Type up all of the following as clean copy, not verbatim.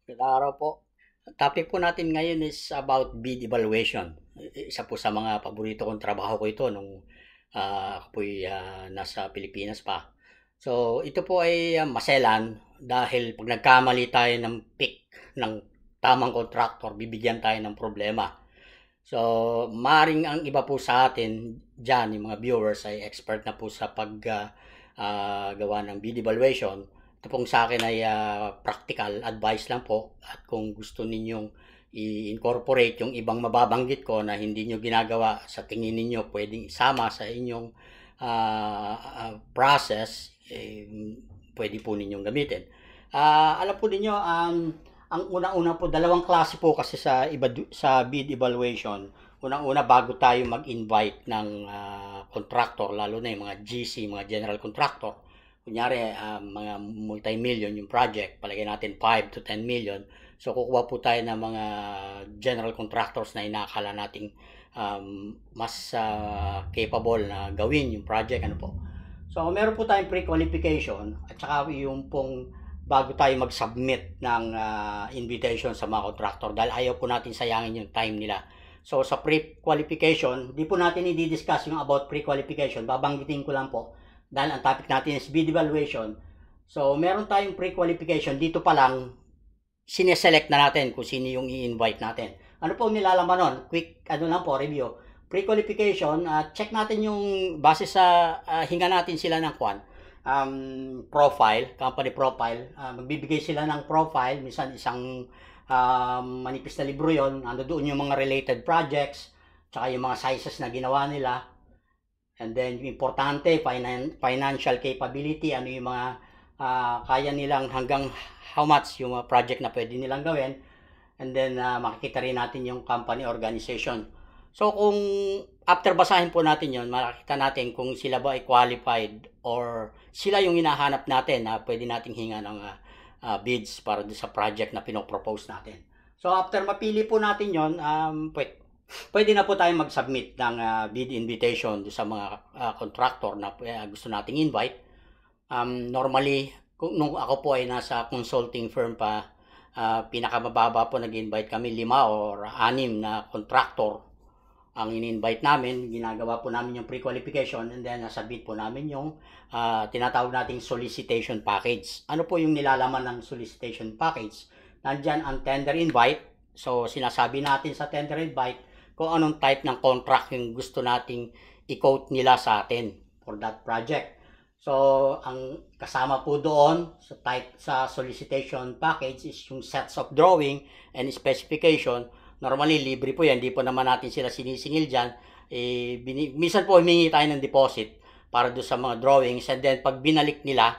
Magandang araw po. Ang topic po natin ngayon is about bid evaluation. Isa po sa mga paborito kong trabaho ko ito nung ako po'y nasa Pilipinas pa. So, ito po ay maselan dahil pag nagkamali tayo ng pick ng tamang contractor, bibigyan tayo ng problema. So, maring ang iba po sa atin dyan, yung mga viewers ay expert na po sa gawa ng bid evaluation. Ito pong sa akin ay practical advice lang po, at kung gusto ninyong i-incorporate yung ibang mababanggit ko na hindi nyo ginagawa, sa tingin ninyo pwedeng isama sa inyong process, pwede po ninyong gamitin. Alam po ninyo, ang unang-una po, dalawang klase po kasi sa bid evaluation. Unang-una, bago tayo mag-invite ng contractor, lalo na yung mga GC, mga general contractor, kunyari mga multi-million yung project, palagay natin 5 to 10 million. So kukuha po tayo ng mga general contractors na inakala nating mas capable na gawin yung project, ano po. So meron po tayong pre-qualification, at saka yung pong bago tayo mag-submit ng invitation sa mga contractor, dahil ayaw po natin sayangin yung time nila. So sa pre-qualification, di po natin i-discuss yung about pre-qualification, babanggitin ko lang po dahil ang topic natin is bid evaluation. So meron tayong pre-qualification, dito pa lang sineselect na natin kung sino yung i-invite natin. Ano po nilalaman nun? Quick lang po, review. Pre-qualification, check natin yung base sa hinga natin sila ng profile, company profile. Magbibigay sila ng profile, minsan isang manipis na libro yon. Ando doon yung mga related projects, tsaka yung mga sizes na ginawa nila. And then, yung importante, financial capability, ano yung mga kaya nilang hanggang how much yung project na pwede nilang gawin. And then, makikita rin natin yung company organization. So, kung after basahin po natin yon, makikita natin kung sila ba ay qualified or sila yung hinahanap natin na pwede nating hinga ng bids para sa project na pinopropose natin. So, after mapili po natin yon, pwede na po tayong mag-submit ng bid invitation sa mga contractor na gusto nating invite. Normally, nung ako po ay nasa consulting firm pa, pinakamababa po nag-invite kami 5 or 6 na contractor ang in-invite namin. Ginagawa po namin yung pre-qualification, and then nasabit po namin yung tinatawag nating solicitation package. Ano po yung nilalaman ng solicitation package? Nandyan ang tender invite. So sinasabi natin sa tender invite kung anong type ng contract yung gusto nating i-quote nila sa atin for that project. So, ang kasama po doon sa solicitation package is yung sets of drawing and specification. Normally, libre po yan. Hindi po naman natin sila sinisingil dyan. Minsan po humingi tayo ng deposit para doon sa mga drawings, and then pag binalik nila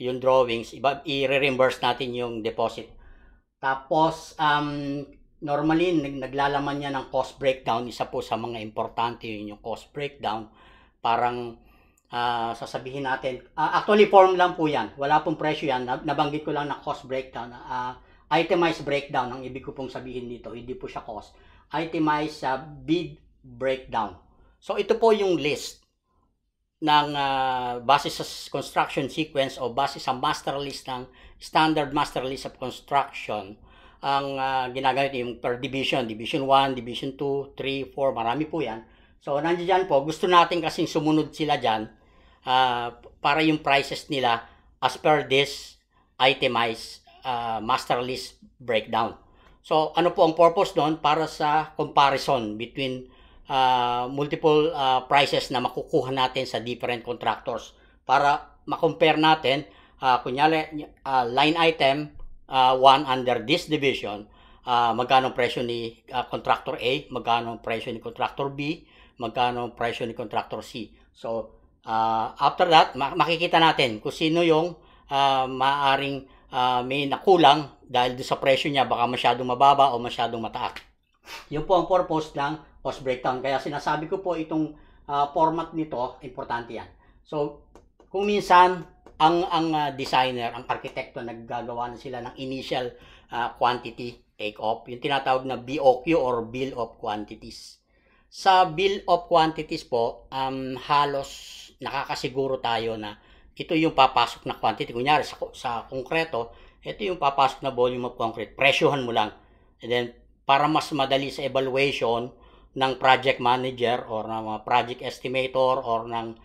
yung drawings, i-reimburse natin yung deposit. Tapos, normally, naglalaman niya ng cost breakdown. Isa po sa mga importante yun, yung cost breakdown. Parang sasabihin natin, actually form lang po yan. Wala pong presyo yan. Nabanggit ko lang na cost breakdown. Itemized breakdown ang ibig ko pong sabihin dito. Hindi po siya cost. Itemized bid breakdown. So ito po yung list ng base sa construction sequence o base sa master list ng standard master list of construction. Ang ginagamit yung per division, division 1, division 2, 3, 4, marami po yan. So nandiyan po, gusto natin kasing sumunod sila dyan para yung prices nila as per this itemized master list breakdown. So ano po ang purpose doon? Para sa comparison between multiple prices na makukuha natin sa different contractors. Para ma-compare natin, kunyari line item 1 under this division, magkano presyo ni contractor A, magkano presyo ni contractor B, magkano presyo ni contractor C. So after that, makikita natin kung sino yung maaring may nakulang dahil sa presyo niya, baka masyadong mababa o masyadong mataas. Yun po ang purpose ng cost breakdown. Kaya sinasabi ko po itong format nito, importante yan. So kung minsan ang designer, ang arkitekto, naggagawa na sila ng initial quantity take-off, yung tinatawag na BOQ or Bill of Quantities. Sa Bill of Quantities po, halos nakakasiguro tayo na ito yung papasok na quantity. Kunyari sa konkreto, ito yung papasok na volume of concrete, presyohan mo lang. And then, para mas madali sa evaluation ng project manager or ng project estimator or ng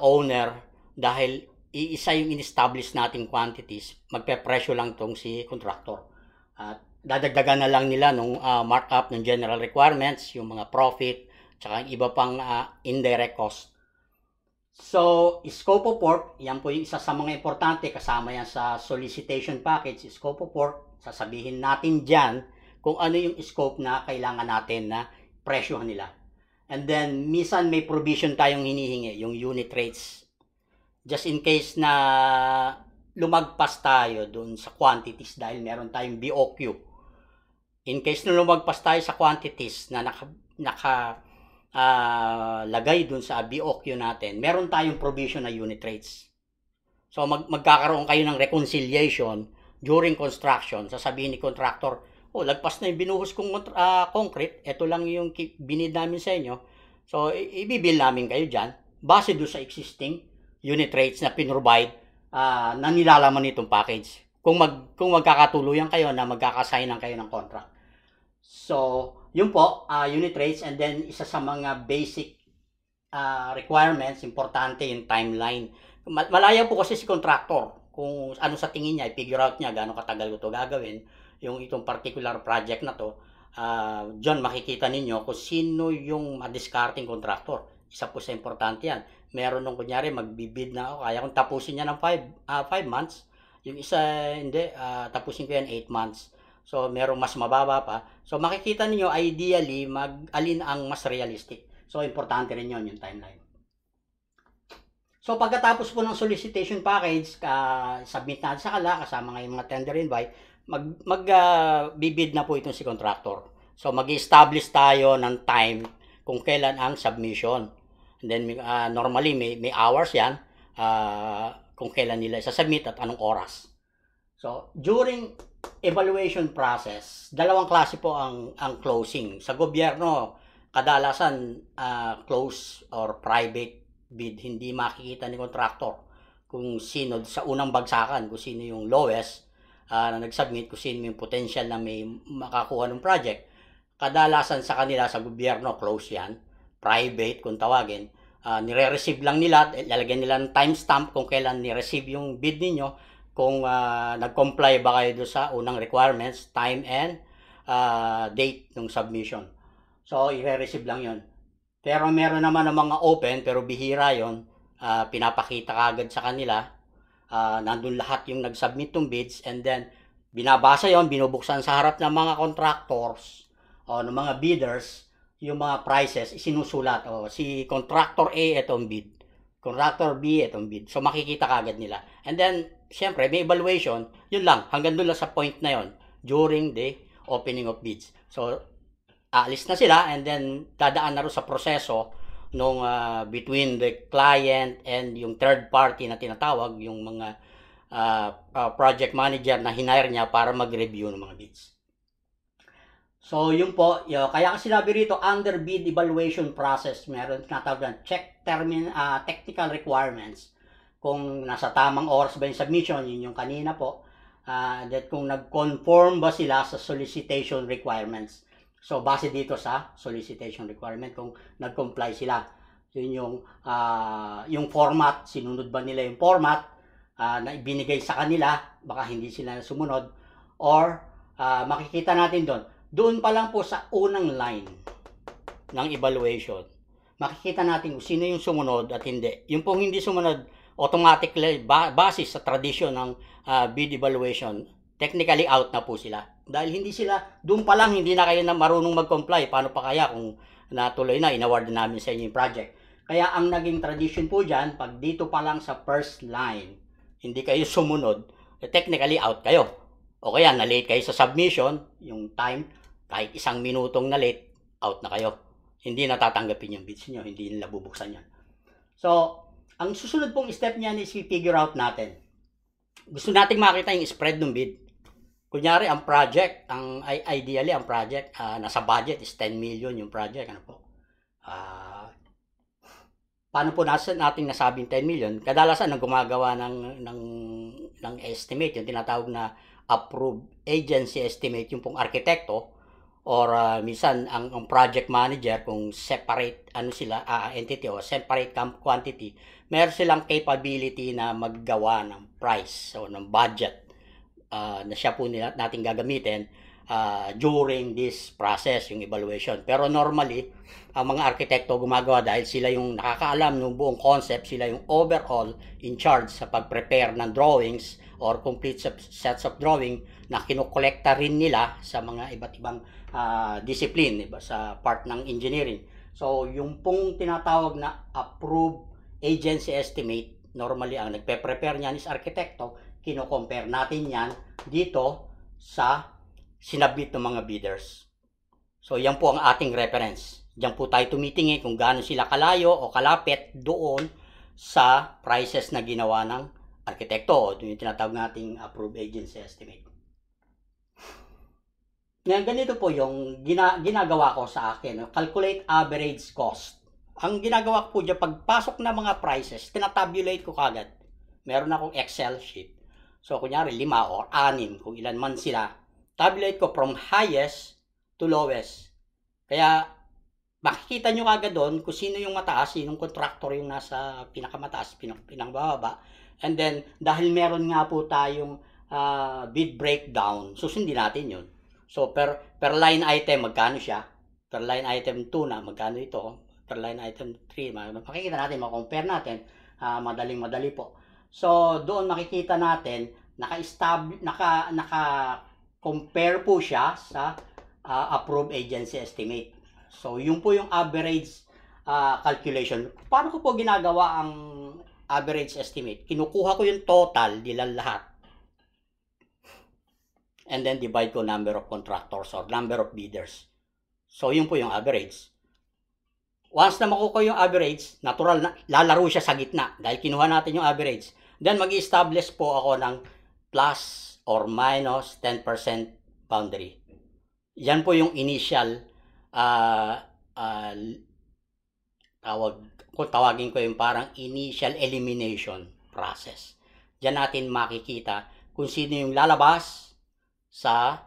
owner, dahil iisa yung in-establish nating quantities, magpe-presyo lang tong si contractor. At dadagdagan na lang nila nung markup ng general requirements, yung mga profit, tsaka yung iba pang indirect cost. So, scope of work, yan po yung isa sa mga importante, kasama yan sa solicitation package, scope of work, sasabihin natin dyan kung ano yung scope na kailangan natin na presyohan nila. And then, minsan may provision tayong hinihingi, yung unit rates. Just in case na lumagpas tayo dun sa quantities dahil meron tayong BOQ. In case na lumagpas tayo sa quantities na lagay dun sa BOQ natin, meron tayong provision na unit rates. So magkakaroon kayo ng reconciliation during construction. Sasabihin ni contractor, lagpas na yung binuhos kong concrete, ito lang yung binid namin sa inyo. So ibibil namin kayo dyan, base doon sa existing unit rates na pinrovide na nilalaman nitong package. Kung magkakatuluyan kayo na magkakasaynan kayo ng contract. So, yun po, unit rates, and then isa sa mga basic requirements, importante yung timeline. Malaya po kasi si contractor kung ano sa tingin niya, i-figure out niya gaano katagal ko ito gagawin, yung itong particular project na to. Diyan makikita ninyo kung sino yung madiscarding contractor. Isa po sa importante yan. Meron nung kunyari magbibid na ako, kaya kung tapusin niya ng 5 months, yung isa hindi, tapusin ko yan 8 months. So, merong mas mababa pa. So, makikita niyo ideally, alin ang mas realistic. So, importante rin yun, yung timeline. So, pagkatapos po ng solicitation package, submit natin sa kala, kasama ng mga tender invite, magbibid na po itong si contractor. So, mag-establish tayo ng time kung kailan ang submission. And then, normally, may hours yan, kung kailan nila isa-submit at anong oras. So, during evaluation process, dalawang klase po ang closing. Sa gobyerno, kadalasan close or private bid, hindi makikita ni contractor kung sino sa unang bagsakan, kung sino yung lowest na nag-submit, kung sino yung potential na may makakuha ng project. Kadalasan sa kanila sa gobyerno, close yan. Private, kung tawagin. Nire-receive lang nila, lalagyan nila ng timestamp kung kailan ni-receive yung bid ninyo, kung nag-comply ba kayo doon sa unang requirements, time and date ng submission. So, i-receive lang yon. Pero meron naman ng mga open, pero bihira yon, pinapakita kagad sa kanila, nandun lahat yung nag-submit ng bids, and then binabasa yon, binubuksan sa harap ng mga contractors o ng mga bidders, yung mga prices, isinusulat. Si contractor A, itong bid. Contractor B, itong bid. So, makikita kagad nila. And then, siyempre, may evaluation. Yun lang. Hanggang doon lang sa point na yon during the opening of bids. So, aalis na sila and then dadaan na rin sa proseso nung between the client and yung third party na tinatawag, yung mga project manager na hinire niya para mag-review ng mga bids. So, yun po, kaya kasi sinabi rito, under bid evaluation process, meron tinatawag na check technical requirements. Kung nasa tamang oras ba yung submission, yun yung kanina po, that kung nag-conform ba sila sa solicitation requirements. So, base dito sa solicitation requirement, kung nag-comply sila. Yun yung format, sinunod ba nila yung format na ibinigay sa kanila, baka hindi sila sumunod, or makikita natin doon pa lang po sa unang line ng evaluation, makikita natin kung sino yung sumunod at hindi. Yung pong hindi sumunod, automatically, base sa tradisyon ng bid evaluation, technically out na po sila. Dahil hindi sila, doon pa lang hindi na kayo na marunong mag-comply. Paano pa kaya kung natuloy na, inaward na namin sa inyo yung project. Kaya ang naging tradition po dyan, pag dito pa lang sa first line, hindi kayo sumunod, technically out kayo. O kaya na-late kayo sa submission, yung time, kahit 1 minutong na-late, out na kayo. Hindi natatanggapin yung bids nyo, hindi nila bubuksan yan. So, ang susunod pong step niyan is i-figure out natin. Gusto nating makita yung spread ng bid. Kunyari, ang project, ideally, ang project, nasa budget is 10 million yung project. Ano po? paano po nating nasabing 10 million? Kadalasan ang gumagawa ng estimate, yung tinatawag na approved agency estimate, yung pong arkitekto, or minsan ang project manager, kung separate entity o separate quantity, meron silang capability na maggawa ng price o ng budget na siya po natin gagamitin during this process, yung evaluation. Pero normally, ang mga arkitekto gumagawa dahil sila yung nakakaalam ng buong concept, sila yung overall in charge sa pag-prepare ng drawings or complete sets of drawing na kinukolekta rin nila sa mga iba't ibang discipline, diba, sa part ng engineering. So, yung pong tinatawag na approved agency estimate, normally ang nagpe-prepare niyan is arkitekto, kino-compare natin yan dito sa sinabit ng mga bidders. So, yan po ang ating reference. Diyan po tayo tumitingin kung gaano sila kalayo o kalapit doon sa prices na ginawa ng arkitekto. Ito yung tinatawag nating approved agency estimate. Ngayon, ganito po yung ginagawa ko sa akin. Calculate average cost. Ang ginagawa ko po dyan, pagpasok na mga prices, tinatabulate ko kagad. Meron akong Excel sheet. So, kunyari 5 or 6, kung ilan man sila. Tabulate ko from highest to lowest. Kaya, makikita nyo kagad doon kung sino yung mataas, sinong contractor yung nasa pinakamataas, pinakababa. And then, dahil meron nga po tayong bid breakdown, susundin natin yun. So, per line item, magkano siya? Per line item 2 na, magkano ito? Per line item 3, makikita natin, makompare natin. Madaling-madali po. So, doon makikita natin, naka-compare po siya sa approved agency estimate. So, yun po yung average calculation. Paano ko po ginagawa ang average estimate? Kinukuha ko yung total, nilang lahat. And then, divide ko number of contractors or number of bidders. So, yun po yung average. Once na makukuha yung average, natural na, lalaro siya sa gitna dahil kinuha natin yung average. Then, mag-establish po ako ng plus or minus 10% boundary. Yan po yung initial tawagin ko yung parang initial elimination process. Diyan natin makikita kung sino yung lalabas sa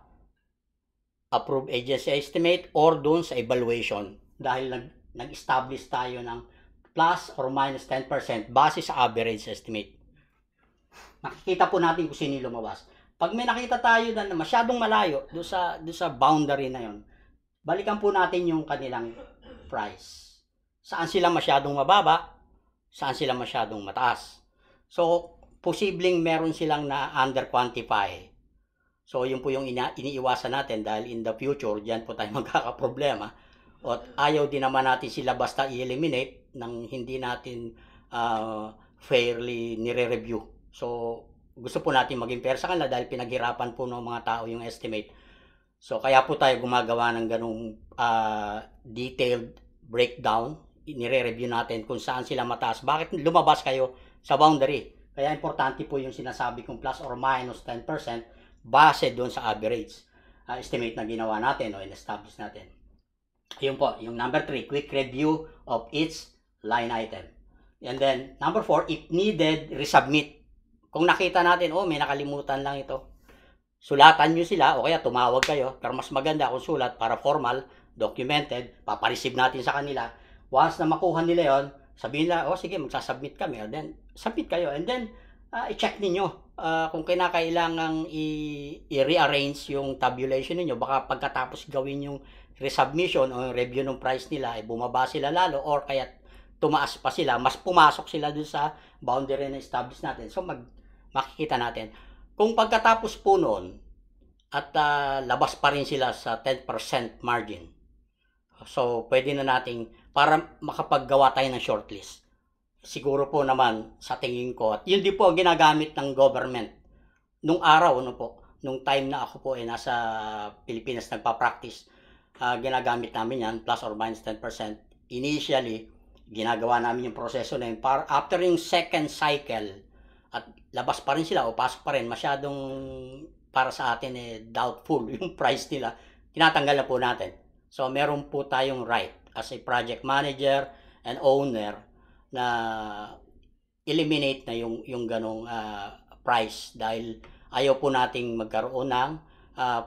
approved agency estimate or doon sa evaluation dahil nag-establish tayo ng plus or minus 10% base sa average estimate. Makikita po natin kung sino yung lumabas. Pag may nakita tayo na masyadong malayo doon sa boundary na yon, balikan po natin yung kanilang price. Saan sila masyadong mababa, saan sila masyadong mataas. So, posibleng meron silang na under-quantify. So, yun po yung iniiwasan natin dahil in the future, diyan po tayo magkakaproblema. At ayaw din naman natin sila basta i-eliminate nang hindi natin fairly nire-review. So, gusto po natin maging fair sa kanila dahil pinaghirapan po ng mga tao yung estimate. So, kaya po tayo gumagawa ng ganung detailed breakdown. Nire-review natin kung saan sila mataas. Bakit lumabas kayo sa boundary? Kaya importante po yung sinasabi kong plus or minus 10% base doon sa average estimate na ginawa natin o in-establish natin. Ayun po, yung number 3, quick review of each line item. And then, number 4, if needed, resubmit. Kung nakita natin, may nakalimutan lang ito, sulatan nyo sila o kaya tumawag kayo. Pero mas maganda kung sulat para formal, documented, papareceive natin sa kanila. Once na makuha nila yon, sabihin nila, sige, magsasubmit kami. And then, submit kayo. And then, i-check ninyo kung kinakailangang i-rearrange yung tabulation ninyo. Baka pagkatapos gawin yung resubmission o review ng price nila, bumaba sila lalo or kaya tumaas pa sila, mas pumasok sila dun sa boundary na establish natin. So, makikita natin. Kung pagkatapos po noon at labas pa rin sila sa 10% margin, so, pwede na nating para makapaggawa tayo ng shortlist. Siguro po naman sa tingin ko, at yun din po ang ginagamit ng government. Nung araw, nung time na ako po nasa Pilipinas nagpa-practice, ginagamit namin yan, plus or minus 10%. Initially, ginagawa namin yung proseso na yun. After yung second cycle, at labas pa rin sila o pasok pa rin, masyadong para sa atin doubtful yung price nila, tinatanggal na po natin. So, meron po tayong right as a project manager and owner na eliminate na yung ganong price dahil ayaw po nating magkaroon ng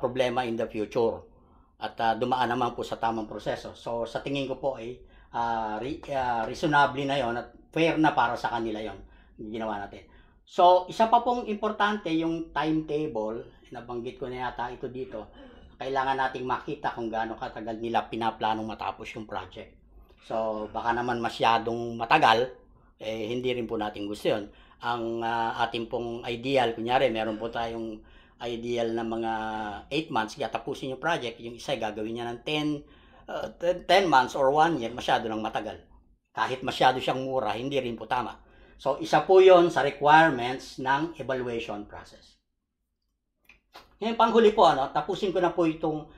problema in the future at dumaan naman po sa tamang proseso. So sa tingin ko po ay reasonably na yon at fair na para sa kanila yon ginawa natin. So isa pa pong importante yung timetable, nabanggit ko na yata ito dito. Kailangan nating makita kung gaano katagal nila pinaplanong matapos yung project. So baka naman masyadong matagal, hindi rin po natin gusto yun. Ang ating pong ideal, kunyari meron po tayong ideal na mga 8 months, tapusin yung project, yung isa gagawin niya ng 10 months or 1 year, masyado nang matagal. Kahit masyado siyang mura, hindi rin po tama. So isa po yon sa requirements ng evaluation process. Ngayon panghuli po, tapusin ko na po itong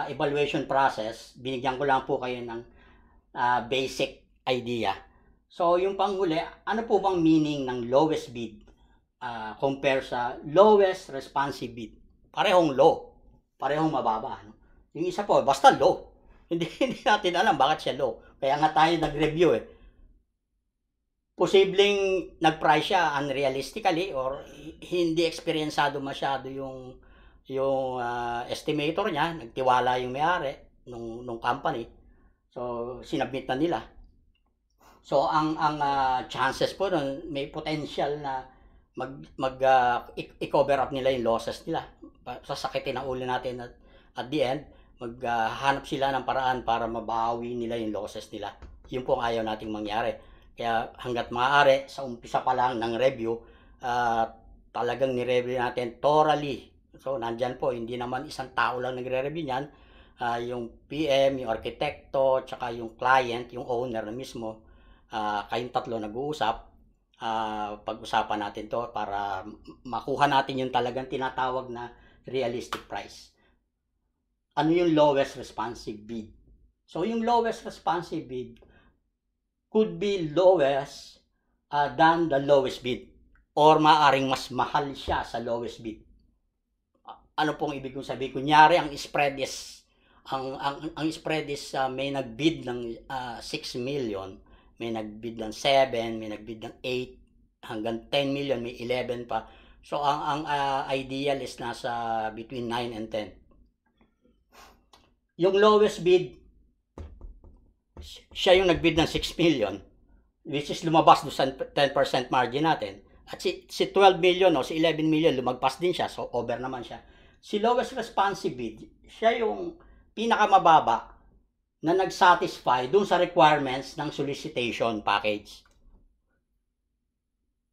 evaluation process. Binigyan ko lang po kayo ng basic idea. So yung panghuli, ano po bang meaning ng lowest bid compare sa lowest responsive bid? Parehong low, parehong mababa. Yung isa po, basta low. Hindi natin alam bakit siya low. Kaya nga tayo nag-review Posibleng nag-price siya unrealistically or hindi eksperyensado masyado yung estimator niya, nagtiwala yung may-ari nung company. So sinubmit na nila. So ang chances po nun, may potential na i-cover up nila yung losses nila. Sasakitin ang ulo natin at the end, maghanap sila ng paraan para mabawi nila yung losses nila. Yun po ang ayaw nating mangyari. Kaya hanggat maaari, sa umpisa pa lang ng review, talagang nire-review natin thoroughly. So nandyan po, hindi naman isang tao lang nagre-review niyan. Yung PM, yung arkitekto, tsaka yung client, yung owner na mismo, kayong tatlo nag-uusap. Pag-usapan natin to para makuha natin yung talagang tinatawag na realistic price. Ano yung lowest responsive bid? So yung lowest responsive bid could be lowest than the lowest bid or maaring mas mahal siya sa lowest bid. Ano pong ibig kong sabihin? Kunyari ang spread is may nagbid ng 6 million, may nagbid ng 7, may nagbid ng 8 hanggang 10 million, may 11 pa. So ang ideal is nasa between 9 and 10. Yung lowest bid, siya yung nagbid ng 6 million, which is lumabas doon sa 10% margin natin. At si 12 million o si 11 million, lumagpas din siya, so over naman siya. Si lowest responsive bid, siya yung pinakamababa na nag-satisfy doon sa requirements ng solicitation package.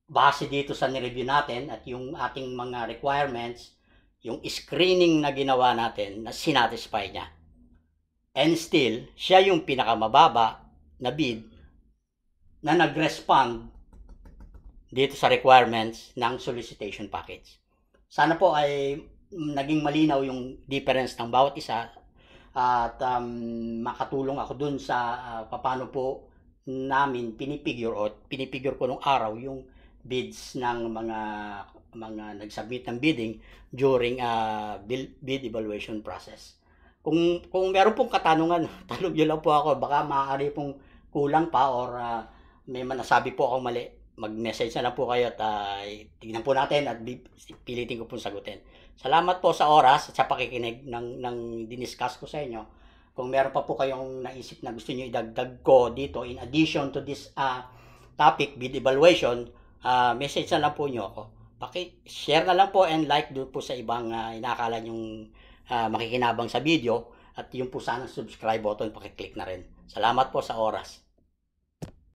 Base dito sa nireview natin at yung ating mga requirements, yung screening na ginawa natin na sinatisfy niya. And still, siya yung pinakamababa na bid na nag-respond dito sa requirements ng solicitation package. Sana po ay naging malinaw yung difference ng bawat isa at makatulong ako dun sa paano po namin pinipigure ko nung araw yung bids ng mga nag-submit ng bidding during bid evaluation process. Kung meron pong katanungan, tanong nyo lang po ako. Baka maaari pong kulang pa or may nasabi po ako mali. Mag-message na lang po kayo at tignan po natin at pilitin ko pong sagutin. Salamat po sa oras at sa pakikinig ng diniscuss ko sa inyo. Kung meron pa po kayong naisip na gusto nyo idagdag ko dito in addition to this topic, bid evaluation, message na lang po nyo ako. Paki-share na lang po and like doon po sa ibang inakala nyong makikinabang sa video at yung po sana subscribe button, paki-click na rin. Salamat po sa oras.